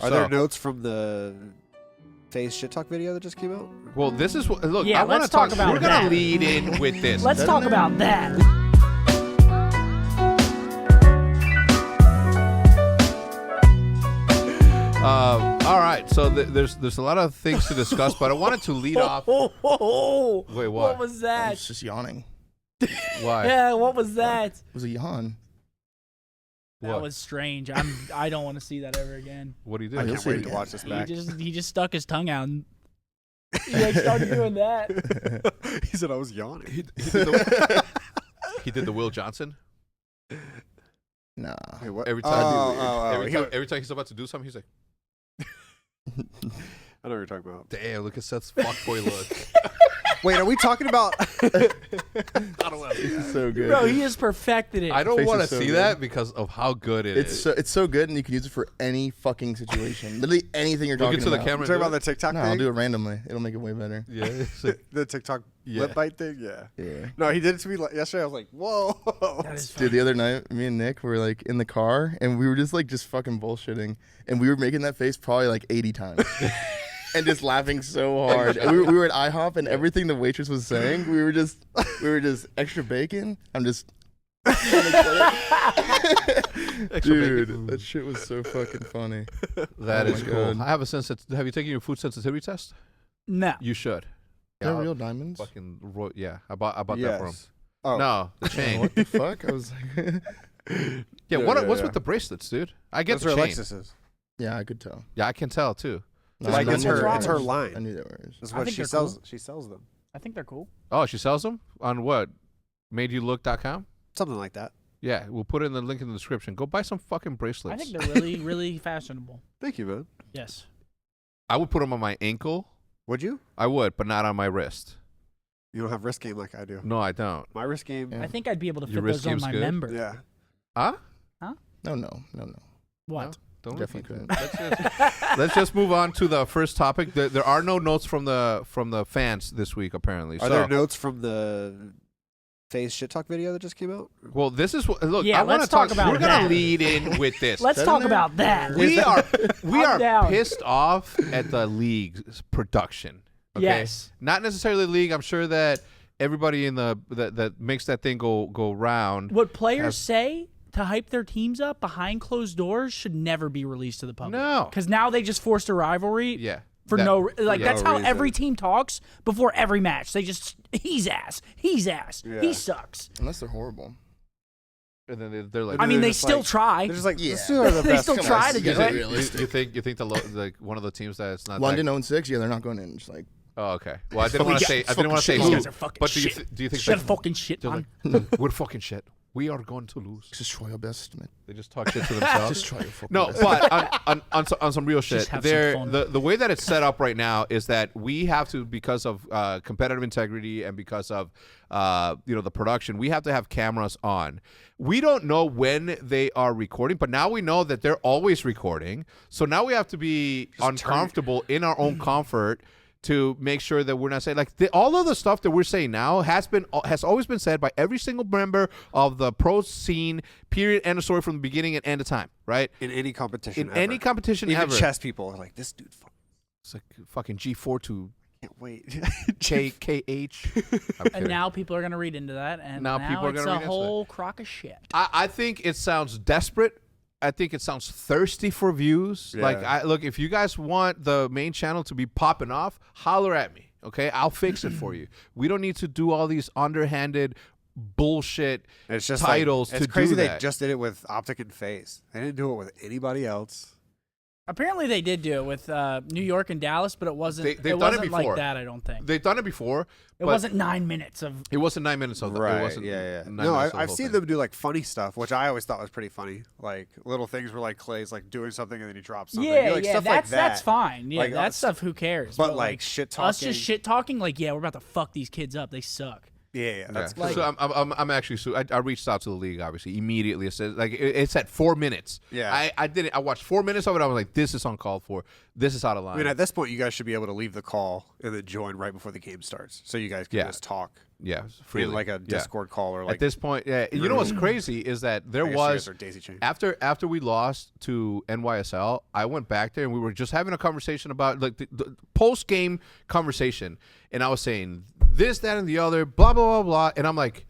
Are there notes from the FaZe shit talk video that just came out? Well, this is what. Look, Yeah, I want to talk about We're that. gonna lead in with this. Let's talk about that. All right, so there's a lot of things to discuss, but I wanted to lead off. Wait, what? What was I that? was just yawning. Why? Yeah, what was that? It was a yawn. That What? was strange. I don't want to see that ever again. What do you do? I You'll can't see it wait to again. watch this back. He just stuck his tongue out and he like started doing that. He said I was yawning. He did the Will Johnson. Nah. Wait, what? Every time, Oh. every time he's about to do something, he's like, I know what you're talking about. "Damn, look at Seth's fuckboy look." Wait, are we talking about? This is so good. Bro, he has perfected it. I don't Face want to is so see good. that because of how good it is. It's so good, and you can use it for any fucking situation. Literally anything you're Look talking into the about. camera. Talking and about do the TikTok No, thing? I'll do it randomly. It'll make it way better. it. Yeah. It's like, The TikTok Yeah. lip bite thing? Yeah. Yeah. No, he did it to me yesterday. I was like, whoa. That is Dude, the other night, me and Nick were like in the car, and we were just fucking bullshitting, and we were making that face probably like 80 times. And just laughing so hard. And we were at IHOP, and everything the waitress was saying, we were just extra bacon. I'm just, dude, that shit was so fucking funny. that Oh is my cool. God. I have a sense. Have you taken your food sensitivity test? No. You should. They're Yeah, real diamonds. Fucking yeah. I bought that for him. Oh. No, the chain. What the fuck? I was like, Yeah, Yeah, what's yeah. with the bracelets, dude? I get That's the where chain. Alexis is. yeah, I could tell. Yeah, I can tell too. No, Like, I it's knew her- they were it's her hers. line. I knew they were hers. That's I what think she they're sells. cool. She sells them. I think they're cool. Oh, she sells them on what? MadeYouLook.com? Something like that. Yeah, we'll put in the link in the description. Go buy some fucking I bracelets. think they're really, really fashionable. Thank you, man. Yes. I would put them on my ankle. Would you? I would, but not on my wrist. You don't have wrist game like I do. No, I don't. My wrist game. Yeah. I think I'd be able to Your fit wrist those on game's my good? member. Yeah. Huh? No. What? Don't Definitely repeat that. Let's just move on to the first topic. There are no notes from the fans this week, apparently. Are there notes from the FaZe shit talk video that just came out? Well, this is what. Look, Yeah, I want let's to talk talk about We're gonna that. lead in with this. Let's that talk in there? about that. we I'm are down. pissed off at the league's production. Okay? Yes. Not necessarily the league. I'm sure that everybody in the that makes that thing go round. What players Have- say to hype their teams up behind closed doors should never be released to the public. No. Because now they just forced a rivalry Yeah. for That- like yeah. that's no how reason. every team talks before every match. They just he's ass, Yeah. he sucks. Unless they're horrible. And then they're like, I mean, they're they just still like- try. They're just like, Yeah. let's do the They best. still Come try on, to you do guys are it. realistic. you think the one of the teams that's not London that, 0-6, yeah, they're not going in. Just like, Oh, okay. Well, I didn't want to say. I didn't want to say These who. guys are fucking But shit. do you think Shut they- fucking shit, they're man. like, we're fucking shit. We are going to lose. just try your best, man. They just talk shit to themselves. Just try your fucking No, best. but on some real shit, Just have some fun. the way that it's set up right now is that we have to, because of competitive integrity and because of the production, we have to have cameras on. We don't know when they are recording, but now we know that they're always recording. So now we have to be uncomfortable in our own comfort to make sure that we're not saying all of the stuff that we're saying now has always been said by every single member of the pro scene. Period. End of story from the beginning and end of time. Right. In any competition. In ever. any competition Even ever. chess people are like, this dude It's like fucking G4 to can't wait. KH. And now people are gonna read into that, and Now now, people are it's gonna a read into whole crock of shit. I think it sounds desperate. I think it sounds thirsty for views. Yeah. Like, look, if you guys want the main channel to be popping off, holler at me. Okay, I'll fix it for you. We don't need to do all these underhanded bullshit It's just titles It's to crazy do they that. just did it with Optic and FaZe. They didn't do it with anybody else. Apparently, they did do it with New York and Dallas, but it wasn't. They've it done it wasn't before. like that. I don't think They've done it before. it wasn't 9 minutes of. It wasn't 9 minutes of the It wasn't yeah. 9 No, minutes of the I've whole seen thing. them do like funny stuff, which I always thought was pretty funny. Like little things where like Clay's like doing something and then he drops something. Yeah, like, yeah, stuff that's like that. that's fine. Yeah, Like, that us- stuff. Who cares? But like shit talking. us just shit talking. Like, yeah, we're about to fuck these kids up. They suck. Yeah, that's Yeah. Like- So I'm actually I reached out to the league obviously immediately. It said it's at 4 minutes. Yeah. I did it. I watched 4 minutes of it. I was like, this is uncalled for. This is out of line. I mean, at this point, you guys should be able to leave the call and then join right before the game starts, so you guys can Yeah. just talk. yeah, freely. in like a Yeah. Discord call or like At this point, yeah. You know what's crazy is that there I guess you guys was are daisy chain. after we lost to NYSL, I went back there and we were just having a conversation about like the post game conversation, and I was saying this, that, and the other, blah blah blah blah, and I'm like,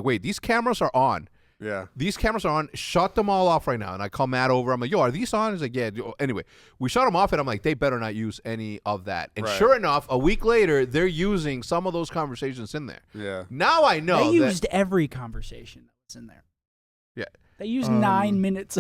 wait, these cameras are on. Yeah. These cameras are on. Shut them all off right now. And I call Matt over. I'm like, yo, are these on? He's like, yeah. Anyway, we shut them off, and I'm like, they better not use any of that. And Right. sure enough, a week later, they're using some of those conversations in there. Yeah. Now I know They that- used every conversation that was in there. Yeah. They used 9 minutes.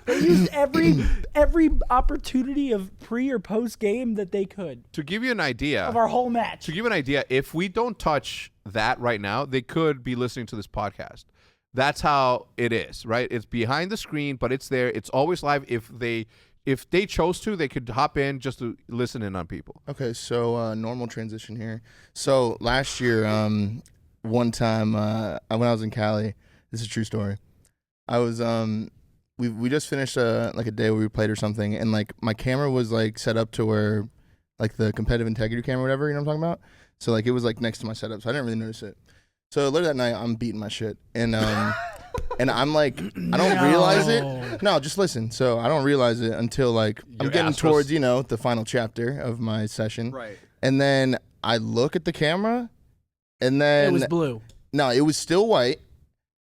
They used every opportunity of pre or post game that they could To give you an idea, of our whole match. to give you an idea, if we don't touch that right now, they could be listening to this podcast. That's how it is, right? It's behind the screen, but it's there. It's always live. If they chose to, they could hop in just to listen in on people. Okay, so normal transition here. So last year, one time when I was in Cali, this is a true story. I was we just finished like a day where we played or something, and like my camera was like set up to where like the competitive integrity camera, or whatever, you know what I'm talking about. So like it was like next to my setup, so I didn't really notice it. So later that night, I'm beating my shit, and and I'm like, I don't realize it. No, just listen. So I don't realize it until like I'm Your getting ass was- towards the final chapter of my session, Right. and then I look at the camera, and then It was blue. no, it was still white,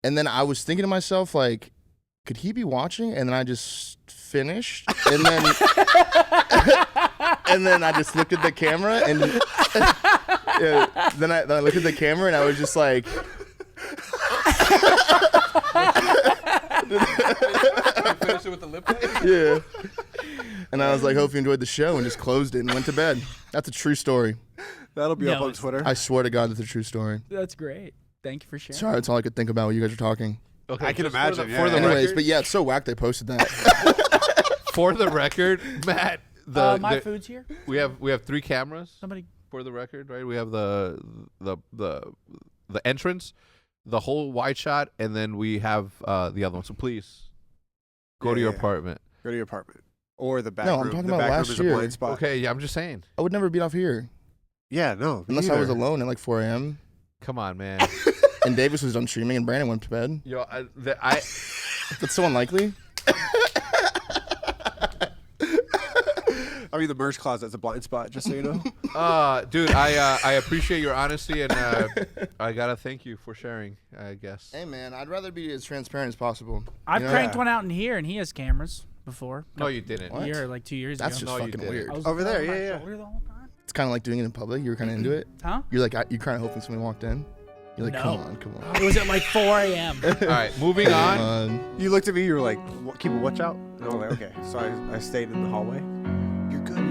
and then I was thinking to myself like, could he be watching? And then I just finished, and then and then I just looked at the camera, and yeah, then I looked at the camera, and I was just like. Finish it with the lip. Yeah. And I was like, hope you enjoyed the show, and just closed it and went to bed. That's a true story. That'll be No, up on it's- Twitter. I swear to God, that's a true story. That's great. Thank you for sharing. Sorry, that's all I could think about when you guys were talking. Okay, I can just imagine, For the yeah. Anyways, record, but yeah, it's so whack they posted that. for the record, Matt, My food's here. we have 3 cameras. Somebody. For the record, right? We have the entrance, the whole wide shot, and then we have the other one. So please go to your Yeah. apartment. Go to your apartment or the back No, room. I'm talking the about back last room is a year. blind spot. Okay, yeah, I'm just saying. I would never beat off here Yeah, no. me unless I was either. alone at like 4 a.m. Come on, man. and Davis was done streaming and Brandon went to bed. Yo, That's so unlikely. I mean, the merch closet's a blind spot, just so you know. dude, I appreciate your honesty, and I gotta thank you for sharing. I guess. Hey man, I'd rather be as transparent as possible. I've You know? cranked one out in here, and he has cameras before. No, you didn't. What? A year, like 2 years That's ago. just No, you fucking didn't. weird. I was Over there, on my yeah, yeah. shoulder the whole time. It's kind of like doing it in public. You were kind of into it. Huh? You're like, you're kind of hoping somebody walked in. You're like, No. come on. It was at like 4 a.m. All right, moving on. You looked at me, you were like, keep a watch out. And I was like, okay. So I stayed in the hallway. You're good.